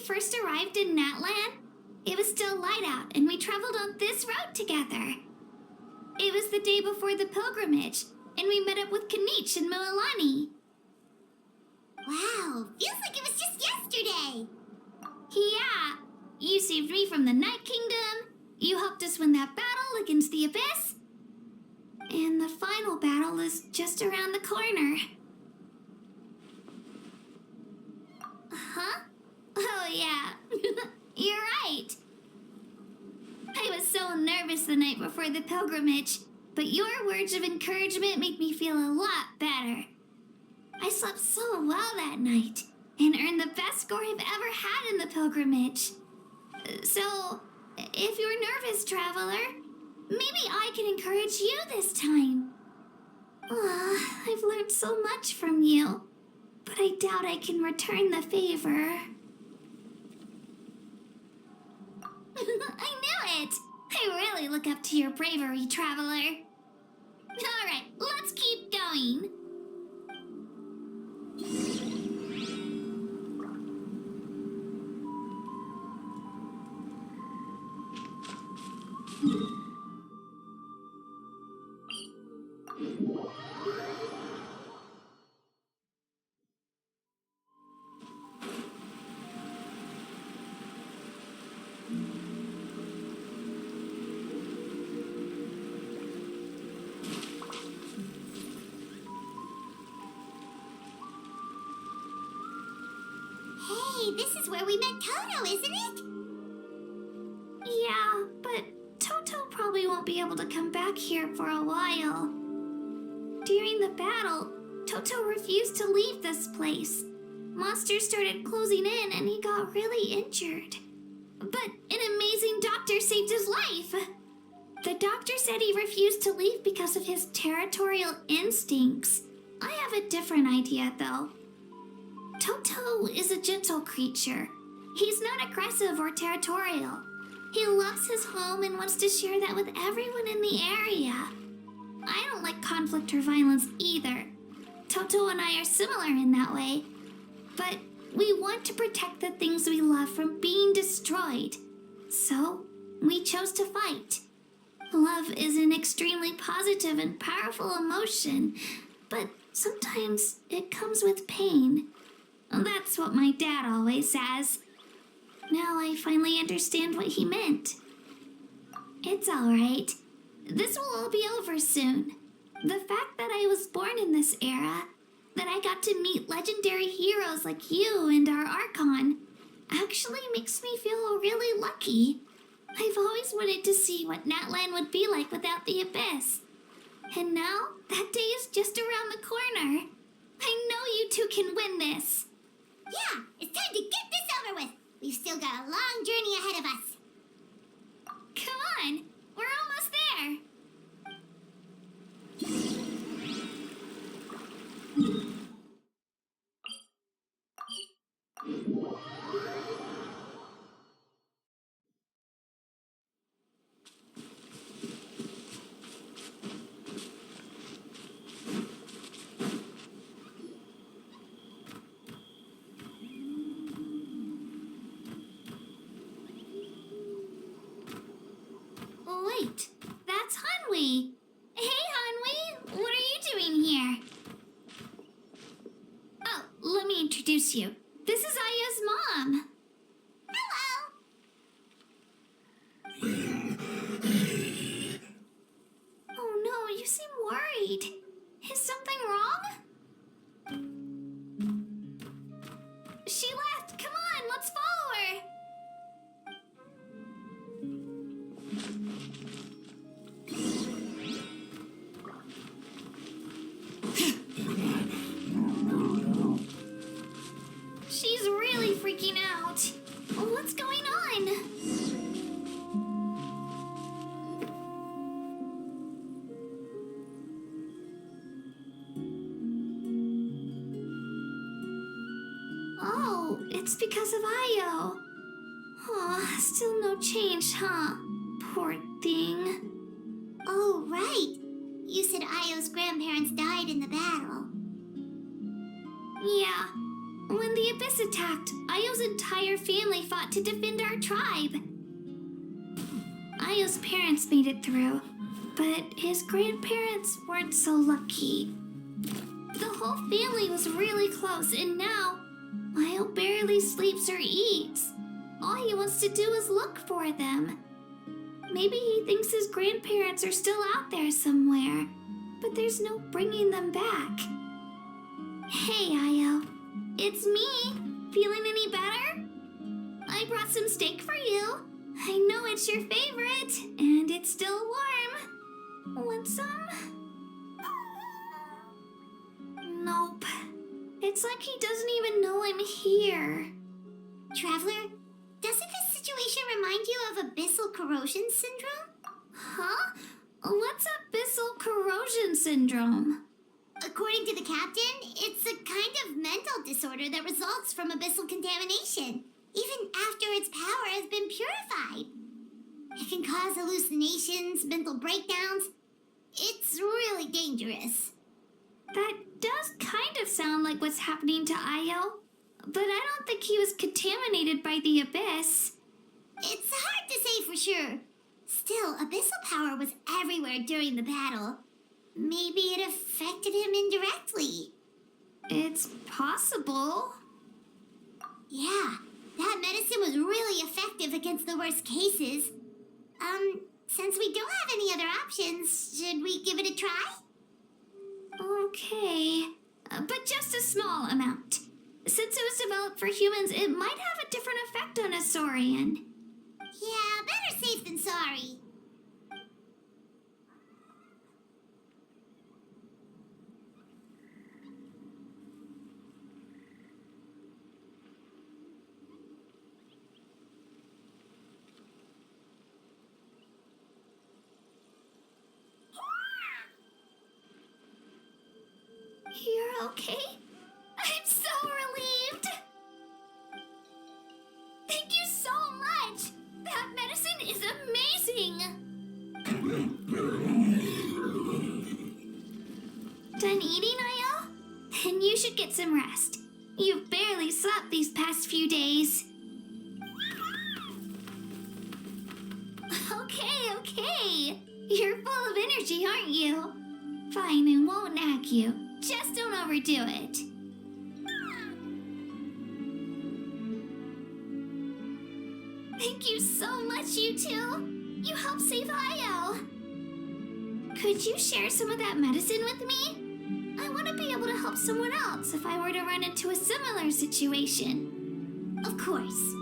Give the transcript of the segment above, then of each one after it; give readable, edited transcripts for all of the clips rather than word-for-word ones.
first arrived in Natlan, it was still light out and we traveled on this road together. It was the day before the pilgrimage, and we met up with Kanich and Mililani. Wow, feels like it was just yesterday. Yeah, you saved me from the Night Kingdom, you helped us win that battle against the Abyss, and the final battle is just around the corner. Huh? Oh yeah, you're right. I was so nervous the night before the pilgrimage, but your words of encouragement made me feel a lot better. I slept so well that night and earned the best score I've ever had in the pilgrimage. So, if you're nervous, traveler, maybe I can encourage you this time. I've learned so much from you, but I doubt I can return the favor. I knew it! I really look up to your bravery, traveler. Alright, let's keep going. Hey, this is where we met Toto, isn't it? Yeah, but Toto probably won't be able to come back here for a while. During the battle, Toto refused to leave this place. Monsters started closing in and he got really injured. But an amazing doctor saved his life. The doctor said he refused to leave because of his territorial instincts. I have a different idea, though. Toto is a gentle creature. He's not aggressive or territorial. He loves his home and wants to share that with everyone in the area. I don't like conflict or violence either. Toto and I are similar in that way. But we want to protect the things we love from being destroyed. So, we chose to fight. Love is an extremely positive and powerful emotion, but sometimes it comes with pain. That's what my dad always says. Now I finally understand what he meant. It's all right. This will all be over soon. The fact that I was born in this era, that I got to meet legendary heroes like you and our Archon, actually makes me feel really lucky. I've always wanted to see what Natlan would be like without the Abyss. And now, that day is just around the corner. I know you two can win this. Yeah, it's time to get this over with. We've still got a long journey ahead of us. Come on, we're almost there. Wait, that's Hanwi. Hey, Hanwi, what are you doing here? Oh, let me introduce you. This is Aya's mom. Hello. Oh no, you seem worried. Is something wrong? She left. Come on, let's follow her. She's really freaking out. What's going on? Oh, it's because of Io. Oh, still no change, huh? Poor thing. Oh, right. You said Io's grandparents died in the battle. Yeah, when when the Abyss attacked, Io's entire family fought to defend our tribe. Io's parents made it through, but his grandparents weren't so lucky. The whole family was really close, and now Io barely sleeps or eats. All he wants to do is look for them. Maybe he thinks his grandparents are still out there somewhere, but there's no bringing them back. Hey, Io. It's me. Feeling any better? I brought some steak for you. I know it's your favorite, and it's still warm. Want some? Nope. It's like he doesn't even know I'm here. Traveler, doesn't this situation remind you of abyssal corrosion syndrome? Huh? What's abyssal corrosion syndrome? According to the captain, it's a kind of mental disorder that results from abyssal contamination, even after its power has been purified. It can cause hallucinations, mental breakdowns. It's really dangerous. That does kind of sound like what's happening to Io, but I don't think he was contaminated by the Abyss. It's hard to say for sure. Still, abyssal power was everywhere during the battle. Maybe it affected him indirectly. It's possible. Yeah, that medicine was really effective against the worst cases. Since we don't have any other options, should we give it a try? Okay, but just a small amount. Since it was developed for humans, it might have a different effect on a Saurian. Yeah, better safe than sorry. You're okay? I'm so relieved! Thank you so much! That medicine is amazing! Done eating, Io? Then you should get some rest. You've barely slept these past few days. Okay. You're full of energy, aren't you? Fine, I won't nag you. Just don't overdo it. Thank you so much, you two. You helped save Io. Could you share some of that medicine with me? I want to be able to help someone else if I were to run into a similar situation. Of course.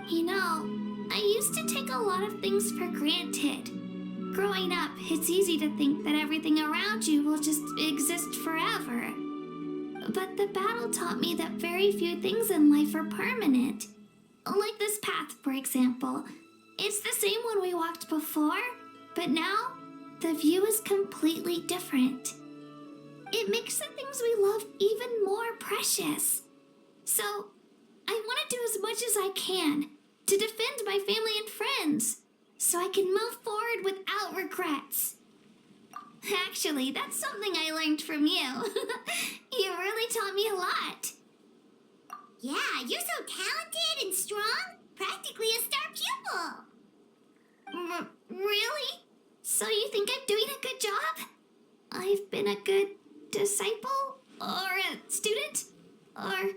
You know, I used to take a lot of things for granted. Growing up, it's easy to think that everything around you will just exist forever. But the battle taught me that very few things in life are permanent. Like this path, for example. It's the same one we walked before, but now the view is completely different. It makes the things we love even more precious. So, I want to do as much as I can to defend my family and friends, so I can move forward without regrets. Actually, that's something I learned from you. You really taught me a lot. Yeah, you're so talented and strong. Practically a star pupil. Really? So you think I'm doing a good job? I've been a good disciple? Or a student? Or,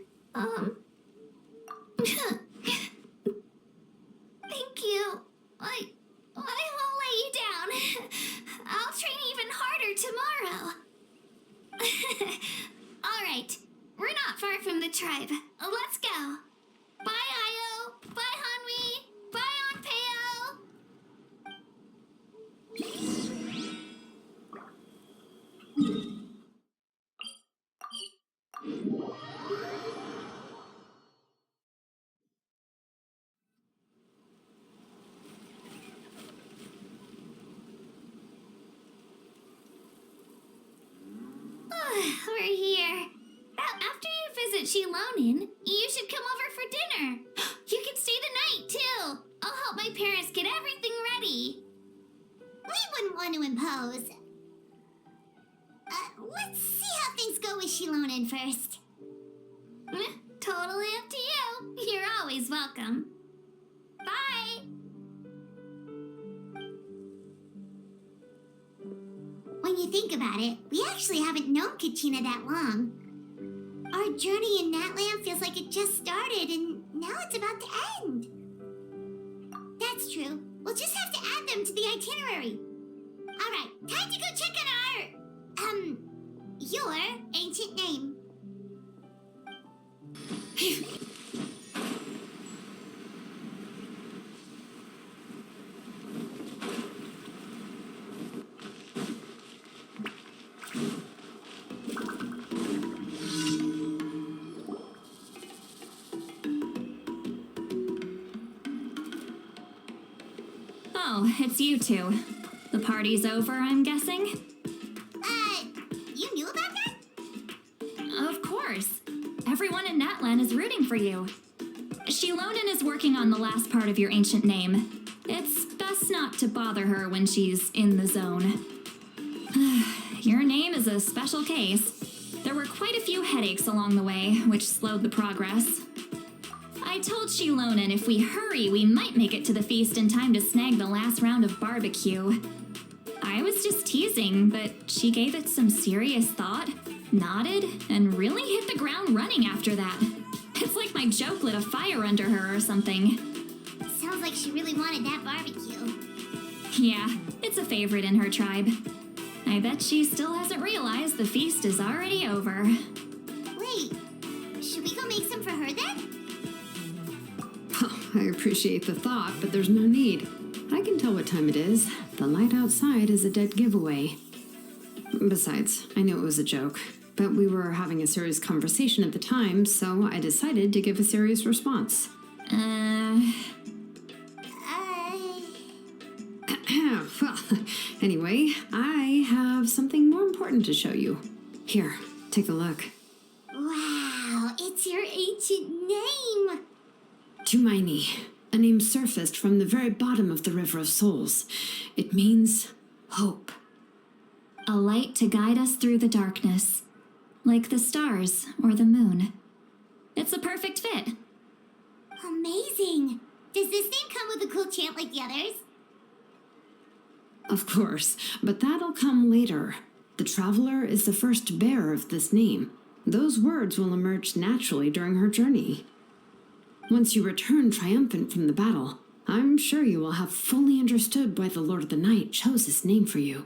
Thank you. I won't let you down. I'll train even harder tomorrow. All right, we're not far from the tribe. Let's go. Bye, Io. Bye, Hanwi. Bye, Onpeo. We're here. After you visit Shilonin, you should come over for dinner. You can stay the night, too. I'll help my parents get everything ready. We wouldn't want to impose. Let's see how things go with Shilonin first. always welcome. Bye! When you think about it, we actually haven't known Kachina that long. Our journey in Natlan feels like it just started and now it's about to end. That's true. We'll just have to add them to the itinerary. Alright, time to go check on your ancient name. Oh, it's you two. The party's over, I'm guessing? You knew about that? Of course. Everyone in Natlan is rooting for you. Shilonen is working on the last part of your ancient name. It's best not to bother her when she's in the zone. Your name is a special case. There were quite a few headaches along the way, which slowed the progress. I told Shilonen if we hurry, we might make it to the feast in time to snag the last round of barbecue. I was just teasing, but she gave it some serious thought, nodded, and really hit the ground running after that. It's like my joke lit a fire under her or something. Sounds like she really wanted that barbecue. Yeah, it's a favorite in her tribe. I bet she still hasn't realized the feast is already over. Wait, should we go make some for her then? Oh, I appreciate the thought, but there's no need. I can tell what time it is. The light outside is a dead giveaway. Besides, I knew it was a joke, but we were having a serious conversation at the time, so I decided to give a serious response. Well, anyway, I have something more important to show you. Here, take a look. Wow, it's your ancient name! Tumaini, a name surfaced from the very bottom of the River of Souls. It means hope. A light to guide us through the darkness, like the stars or the moon. It's a perfect fit. Amazing! Does this name come with a cool chant like the others? Of course, but that'll come later. The Traveler is the first bearer of this name. Those words will emerge naturally during her journey. Once you return triumphant from the battle, I'm sure you will have fully understood why the Lord of the Night chose this name for you.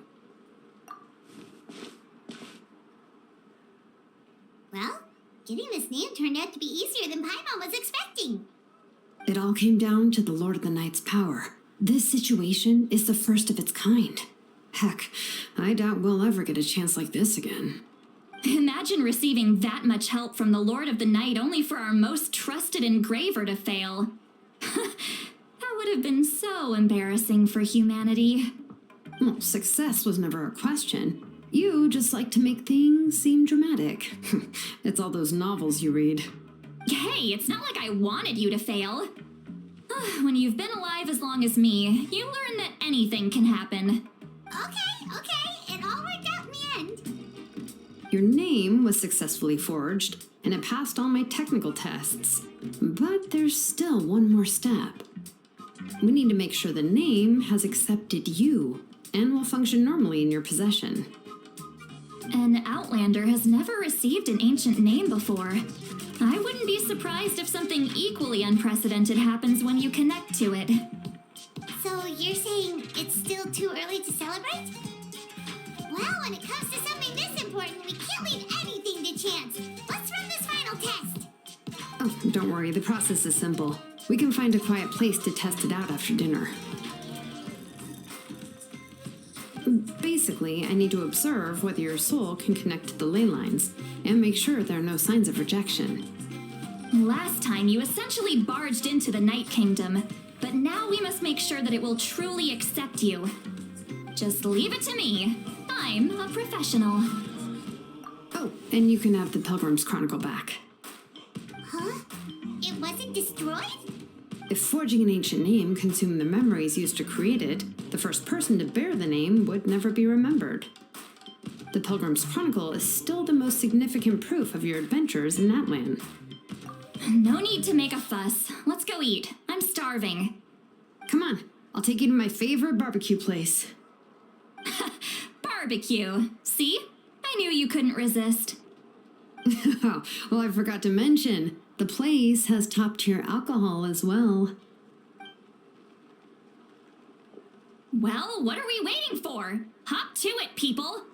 Well, getting this name turned out to be easier than Paimon was expecting. It all came down to the Lord of the Night's power. This situation is the first of its kind. Heck, I doubt we'll ever get a chance like this again. Imagine receiving that much help from the Lord of the Night only for our most trusted engraver to fail. That would have been so embarrassing for humanity. Well, success was never a question. You just like to make things seem dramatic. It's all those novels you read. Hey, it's not like I wanted you to fail. When you've been alive as long as me, you learn that anything can happen. Okay, it all worked out in the end. Your name was successfully forged, and it passed all my technical tests. But there's still one more step. We need to make sure the name has accepted you, and will function normally in your possession. An Outlander has never received an ancient name before. I wouldn't be surprised if something equally unprecedented happens when you connect to it. So you're saying it's still too early to celebrate? Well, when it comes to something this important, we can't leave anything to chance. Let's run this final test. Oh, don't worry, the process is simple. We can find a quiet place to test it out after dinner. Basically, I need to observe whether your soul can connect to the ley lines, and make sure there are no signs of rejection. Last time, you essentially barged into the Night Kingdom, but now we must make sure that it will truly accept you. Just leave it to me. I'm a professional. Oh, and you can have the Pilgrim's Chronicle back. Huh? It wasn't destroyed? If forging an ancient name consumed the memories used to create it, the first person to bear the name would never be remembered. The Pilgrim's Chronicle is still the most significant proof of your adventures in Natlan. No need to make a fuss. Let's go eat. I'm starving. Come on, I'll take you to my favorite barbecue place. Barbecue. See? I knew you couldn't resist. Oh, well, I forgot to mention, the place has top-tier alcohol as well. Well, what are we waiting for? Hop to it, people!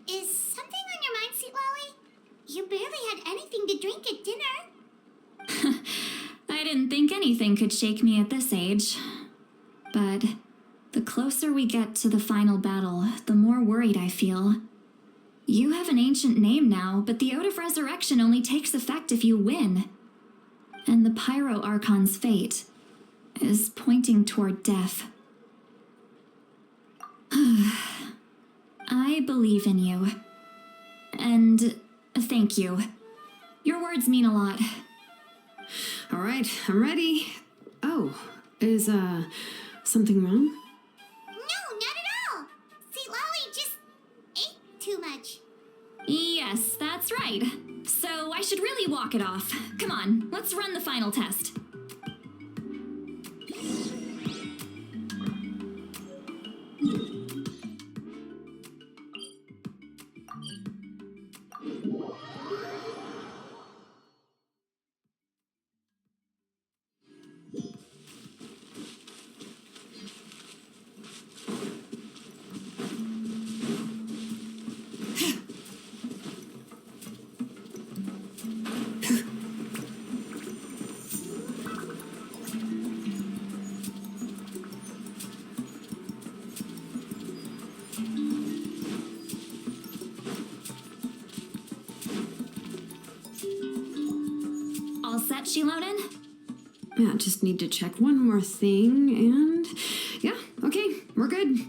Is something on your mind, Sweet Lolly? You barely had anything to drink at dinner. I didn't think anything could shake me at this age. But the closer we get to the final battle, the more worried I feel. You have an ancient name now, but the Ode of Resurrection only takes effect if you win. And the Pyro Archon's fate is pointing toward death. I believe in you. And thank you. Your words mean a lot. All right, I'm ready. Oh, is, something wrong? No, not at all. Sweet Lolly just ate too much. Yes, that's right. So I should really walk it off. Come on, let's run the final test. All set, Shilonen? Yeah, just need to check one more thing, and yeah, okay, we're good.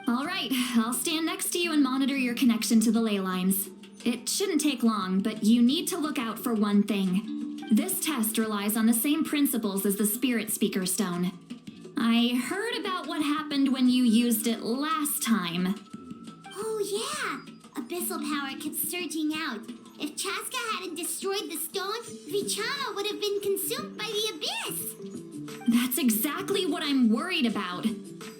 All right, I'll stand next to you and monitor your connection to the ley lines. It shouldn't take long, but you need to look out for one thing. This test relies on the same principles as the Spirit Speaker Stone. I heard about what happened when you used it last time. Oh, yeah. Abyssal power kept surging out. If Chaska hadn't destroyed the stone, Vichana would have been consumed by the abyss. That's exactly what I'm worried about.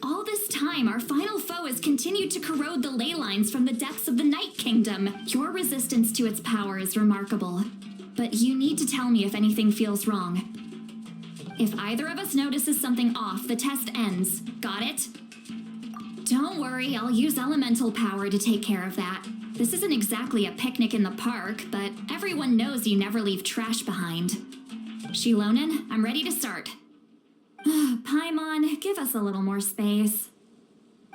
All this time, our final foe has continued to corrode the ley lines from the depths of the Night Kingdom. Your resistance to its power is remarkable. But you need to tell me if anything feels wrong. If either of us notices something off, the test ends. Got it? Don't worry, I'll use elemental power to take care of that. This isn't exactly a picnic in the park, but everyone knows you never leave trash behind. Shilonen, I'm ready to start. Paimon, give us a little more space.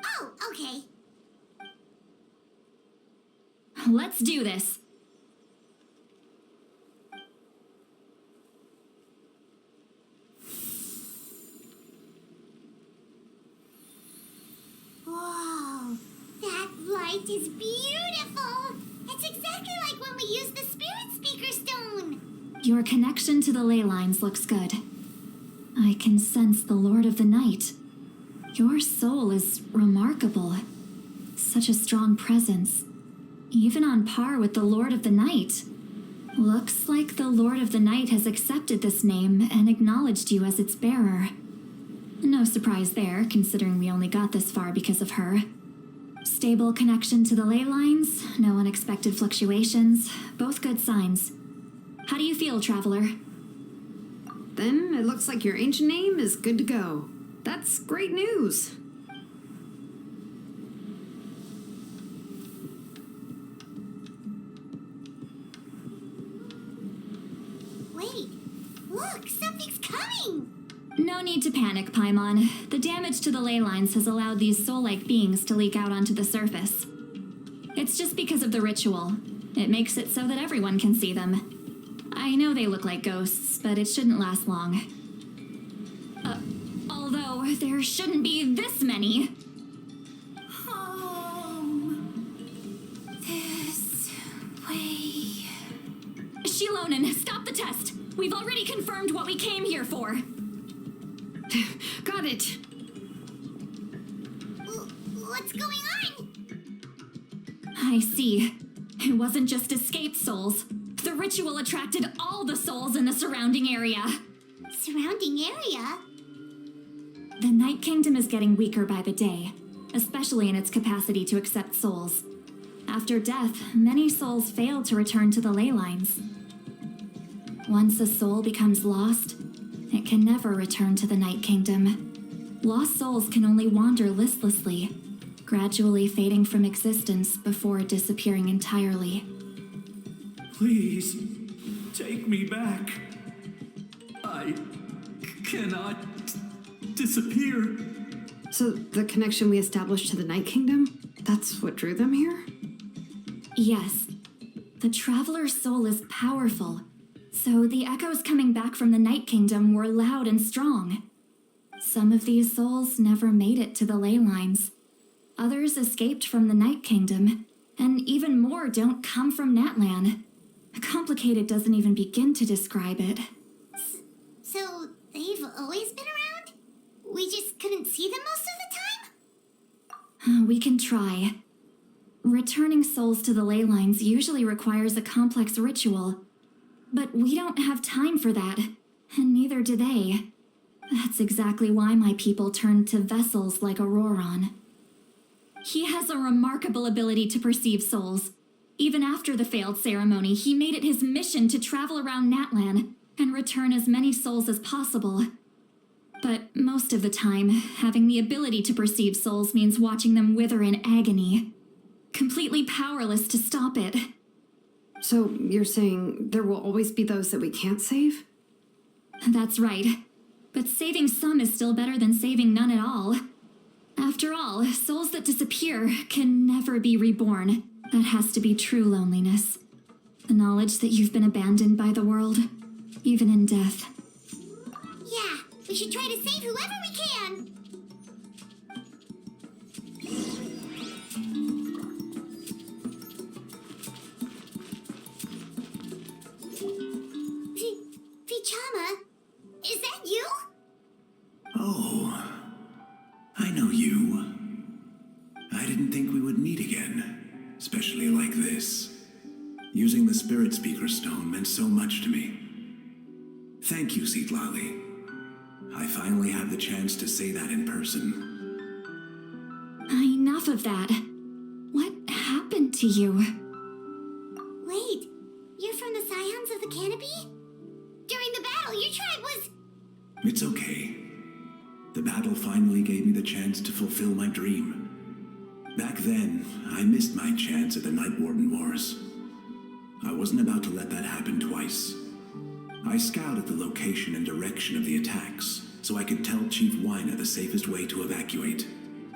Oh, okay. Let's do this. Whoa, that light is beautiful. It's exactly like when we used the Spirit Speaker Stone. Your connection to the ley lines looks good. I can sense the Lord of the Night. Your soul is remarkable. Such a strong presence. Even on par with the Lord of the Night. Looks like the Lord of the Night has accepted this name and acknowledged you as its bearer. No surprise there, considering we only got this far because of her. Stable connection to the ley lines, no unexpected fluctuations, both good signs. How do you feel, Traveler? Then it looks like your ancient name is good to go. That's great news. Wait, look, something's coming. No need to panic, Paimon. The damage to the ley lines has allowed these soul-like beings to leak out onto the surface. It's just because of the ritual. It makes it so that everyone can see them. I know they look like ghosts, but it shouldn't last long. Although there shouldn't be this many. Home. This way. Shilonen, stop the test! We've already confirmed what we came here for. Got it. What's going on? I see. It wasn't just escaped souls. The ritual attracted all the souls in the surrounding area. Surrounding area? The Night Kingdom is getting weaker by the day, especially in its capacity to accept souls. After death, many souls fail to return to the ley lines. Once a soul becomes lost, it can never return to the Night Kingdom. Lost souls can only wander listlessly, gradually fading from existence before disappearing entirely. Please, take me back. I cannot disappear. So the connection we established to the Night Kingdom, that's what drew them here? Yes. The Traveler's soul is powerful, so the echoes coming back from the Night Kingdom were loud and strong. Some of these souls never made it to the ley lines. Others escaped from the Night Kingdom, and even more don't come from Natlan. Complicated doesn't even begin to describe it. So, they've always been around? We just couldn't see them most of the time? We can try. Returning souls to the ley lines usually requires a complex ritual, but we don't have time for that, and neither do they. That's exactly why my people turned to vessels like Auroron. He has a remarkable ability to perceive souls. Even after the failed ceremony, he made it his mission to travel around Natlan and return as many souls as possible. But most of the time, having the ability to perceive souls means watching them wither in agony, completely powerless to stop it. So you're saying there will always be those that we can't save? That's right. But saving some is still better than saving none at all. After all, souls that disappear can never be reborn. That has to be true loneliness. The knowledge that you've been abandoned by the world, even in death. Yeah, we should try to save whoever we can! Vichama, is that you? Oh, I know you. I didn't think we would meet again, especially like this. Using the Spirit Speaker Stone meant so much to me. Thank you, Zitlali. I finally have the chance to say that in person. Enough of that. What happened to you? Wait, you're from the Scions of the Canopy? During the battle, your tribe was... It's okay. The battle finally gave me the chance to fulfill my dream. Back then, I missed my chance at the Night Warden Wars. I wasn't about to let that happen twice. I scouted the location and direction of the attacks, so I could tell Chief Wyna the safest way to evacuate.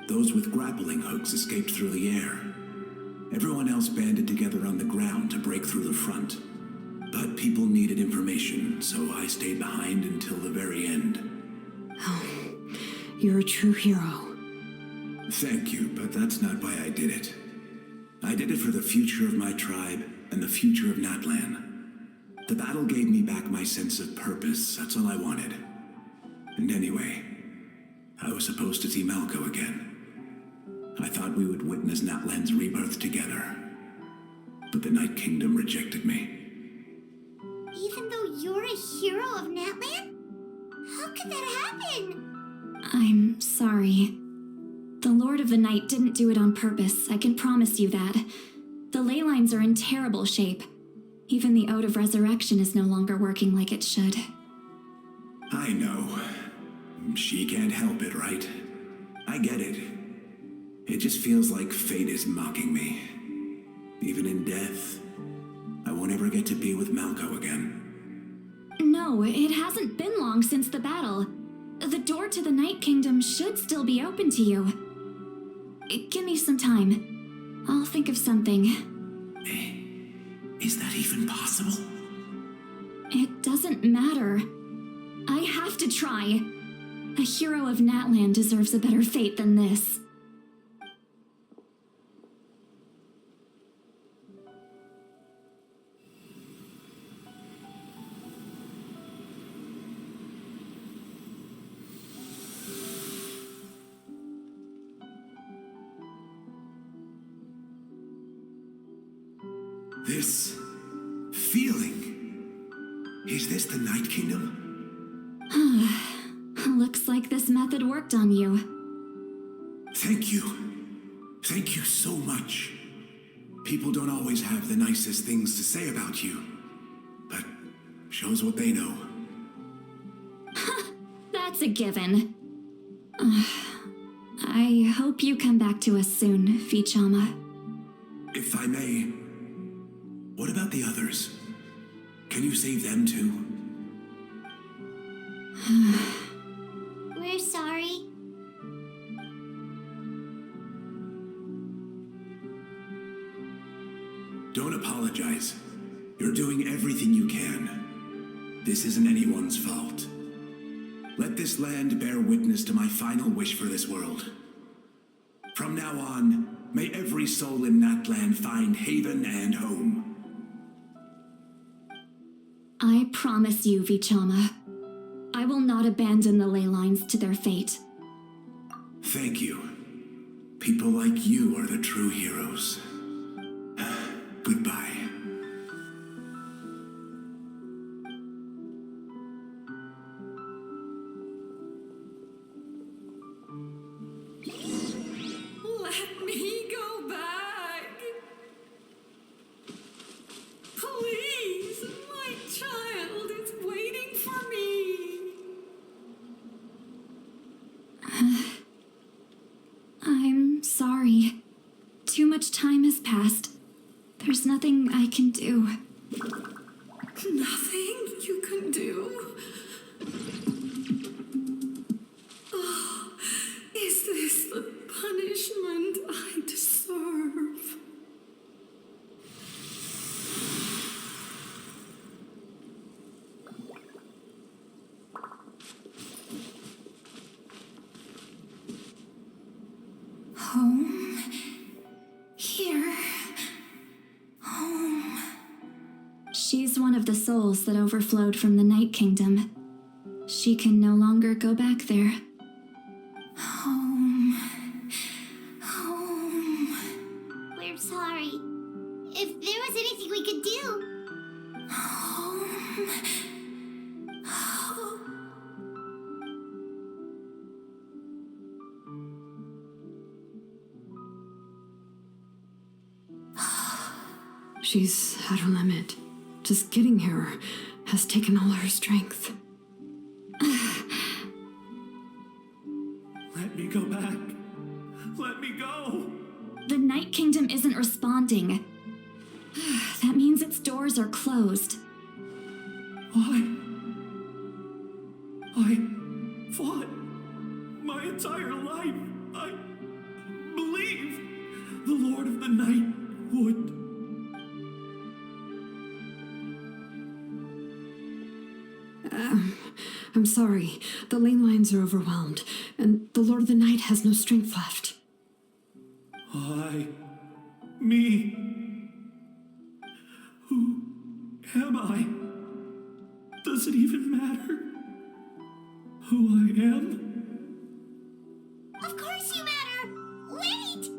Those with grappling hooks escaped through the air. Everyone else banded together on the ground to break through the front. But people needed information, so I stayed behind until the very end. Oh, you're a true hero. Thank you, but that's not why I did it. I did it for the future of my tribe and the future of Natlan. The battle gave me back my sense of purpose, that's all I wanted. And anyway, I was supposed to see Malco again. I thought we would witness Natlan's rebirth together. But the Night Kingdom rejected me. Even though you're a hero of Natlan? How could that happen? I'm sorry. The Lord of the Night didn't do it on purpose, I can promise you that. The ley lines are in terrible shape. Even the Ode of Resurrection is no longer working like it should. I know. She can't help it, right? I get it. It just feels like fate is mocking me. Even in death, I won't ever get to be with Malco again. No, it hasn't been long since the battle. The door to the Night Kingdom should still be open to you. Give me some time. I'll think of something. Is that even possible? It doesn't matter. I have to try. A hero of Natlan deserves a better fate than this. This feeling. Is this the Night Kingdom? Looks like this method worked on you. Thank you. Thank you so much. People don't always have the nicest things to say about you, but shows what they know. That's a given. I hope you come back to us soon, Vichama. If I may, what about the others? Can you save them too? We're sorry. Don't apologize. You're doing everything you can. This isn't anyone's fault. Let this land bear witness to my final wish for this world. From now on, may every soul in Natlan find haven and home. I promise you, Vichama. I will not abandon the ley lines to their fate. Thank you. People like you are the true heroes. Goodbye. Let me go back. Please, my child is waiting for me. I'm sorry. Too much time has passed. There's nothing I can do. Nothing you can do? Oh, is this the punishment I deserve? Home? Here? Home? She's one of the souls that overflowed from the Night Kingdom. She can no longer go back there. Home. Home. We're sorry. If there was anything we could do. Home. She's at her limit. Just getting here has taken all her strength. Let me go back. Let me go. The Night Kingdom isn't responding. That means its doors are closed. I fought my entire life. I believed the Lord of the Night would. I'm sorry. The ley lines are overwhelmed, and the Lord of the Night has no strength left. Me. Who am I? Does it even matter who I am? Of course you matter! Wait!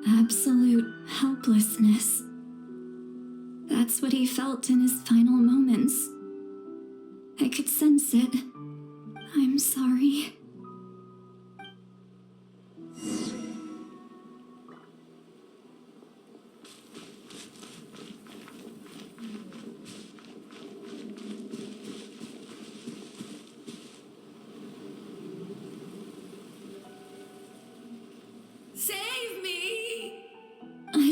Absolute helplessness. That's what he felt in his final moments. I could sense it. I'm sorry. Save me!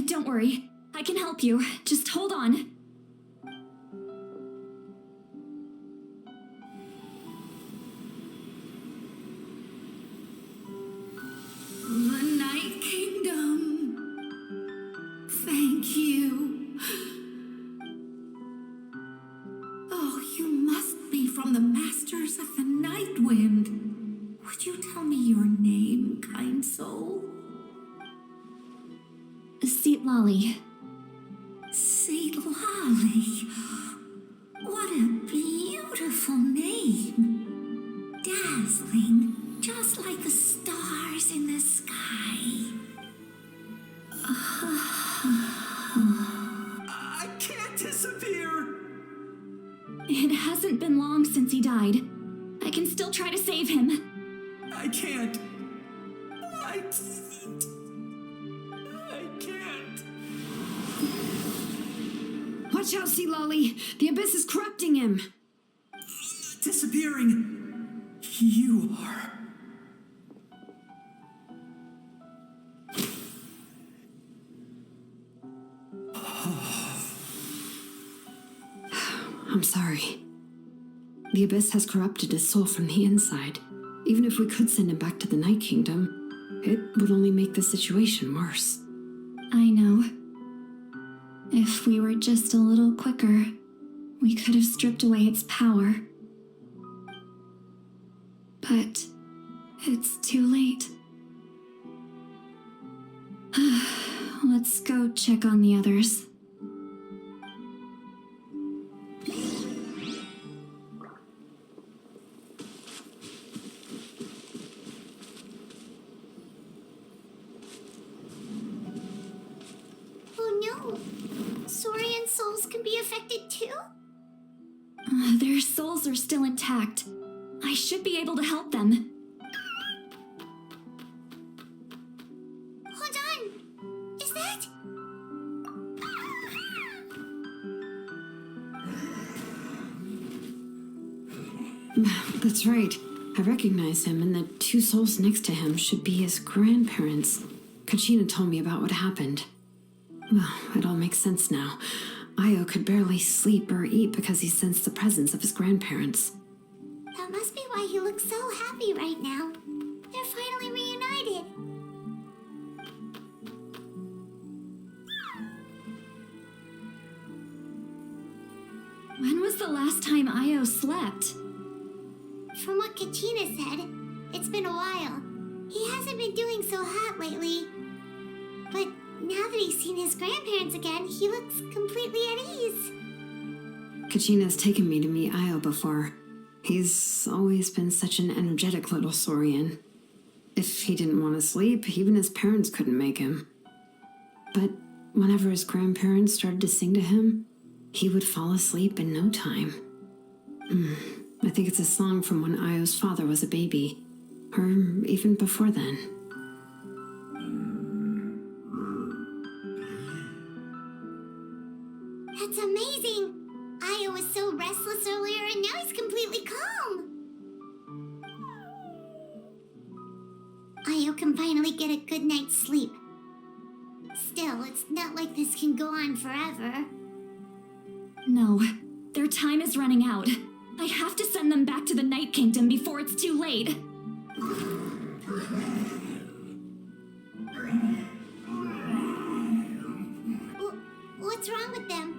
Don't worry. I can help you. Just hold on. The Night Kingdom. Thank you. Oh, you must be from the Masters of the Night Wind. Would you tell me your name, kind soul? Lolly. Saint Lolly. What a beautiful name. Dazzling, just like the stars in the sky. It hasn't been long since he died. I can still try to save him. I can't. I can't. Watch out, Sea Lolly! The Abyss is corrupting him! Disappearing. You are. I'm sorry. The Abyss has corrupted his soul from the inside. Even if we could send him back to the Night Kingdom, it would only make the situation worse. I know. If we were just a little quicker, we could have stripped away its power. But it's too late. Let's go check on the others. Saurian souls can be affected too? Their souls are still intact. I should be able to help them. Hold on! Is that... That's right. I recognize him, and the two souls next to him should be his grandparents. Kachina told me about what happened. Well, it all makes sense now. Io could barely sleep or eat because he sensed the presence of his grandparents. That must be why he looks so happy right now. They're finally reunited. When was the last time Io slept? From what Kachina said, it's been a while. He hasn't been doing so hot lately. But now that he's seen his grandparents again, he looks completely at ease. Kachina's taken me to meet Io before. He's always been such an energetic little Saurian. If he didn't want to sleep, even his parents couldn't make him. But whenever his grandparents started to sing to him, he would fall asleep in no time. I think it's a song from when Io's father was a baby, or even before then. That's amazing! Io was so restless earlier and now he's completely calm. Io can finally get a good night's sleep. Still, it's not like this can go on forever. No, their time is running out. I have to send them back to the Night Kingdom before it's too late. What's wrong with them?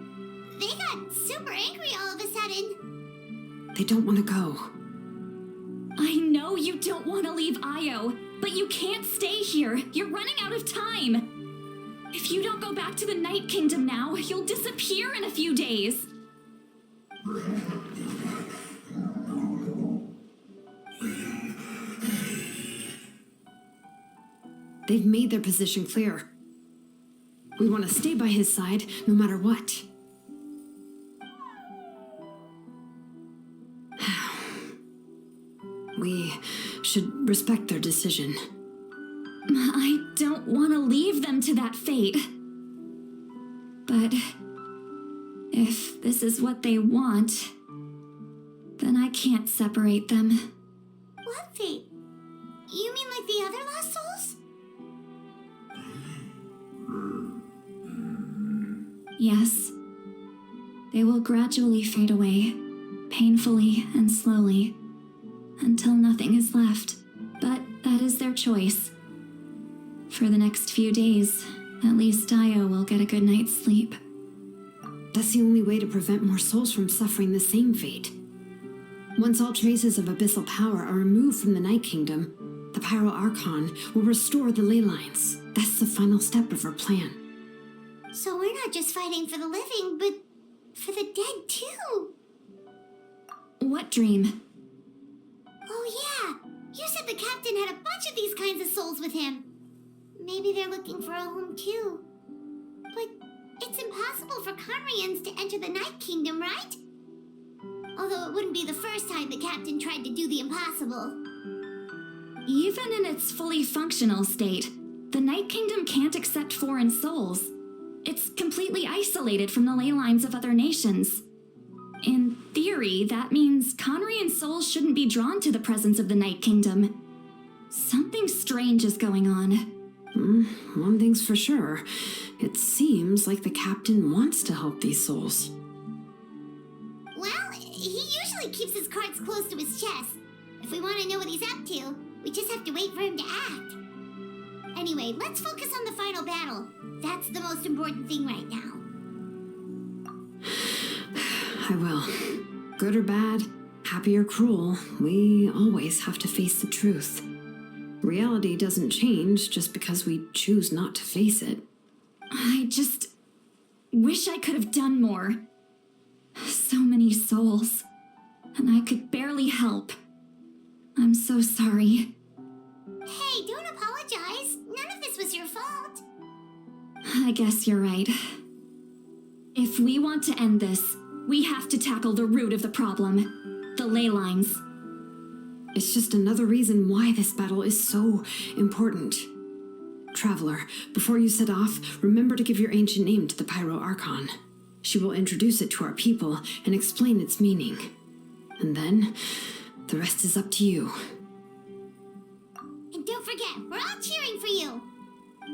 They got super angry all of a sudden. They don't want to go. I know you don't want to leave Io, but you can't stay here. You're running out of time. If you don't go back to the Night Kingdom now, you'll disappear in a few days. They've made their position clear. We want to stay by his side no matter what. We should respect their decision. I don't want to leave them to that fate. But if this is what they want, then I can't separate them. What fate? You mean like the other lost souls? Yes. They will gradually fade away, painfully and slowly, until nothing is left. But that is their choice. For the next few days, at least Io will get a good night's sleep. That's the only way to prevent more souls from suffering the same fate. Once all traces of abyssal power are removed from the Night Kingdom, the Pyro Archon will restore the ley lines. That's the final step of our plan. So we're not just fighting for the living, but for the dead too. What dream? Oh yeah, you said the captain had a bunch of these kinds of souls with him. Maybe they're looking for a home too. But it's impossible for Conrians to enter the Night Kingdom, right? so it wouldn't be the first time the captain tried to do the impossible. Even in its fully functional state, the Night Kingdom can't accept foreign souls. It's completely isolated from the ley lines of other nations. In theory, that means Conrian souls shouldn't be drawn to the presence of the Night Kingdom. Something strange is going on. One thing's for sure. It seems like the captain wants to help these souls. Well, he usually keeps his cards close to his chest. If we want to know what he's up to, we just have to wait for him to act. Anyway, let's focus on the final battle. That's the most important thing right now. I will. Good or bad, happy or cruel, we always have to face the truth. Reality doesn't change just because we choose not to face it. I just wish I could have done more. So many souls, and I could barely help. I'm so sorry. Hey, don't apologize. None of this was your fault. I guess you're right. If we want to end this, we have to tackle the root of the problem, the ley lines. It's just another reason why this battle is so important. Traveler, before you set off, remember to give your ancient name to the Pyro Archon. She will introduce it to our people and explain its meaning. And then, the rest is up to you. And don't forget, we're all cheering for you.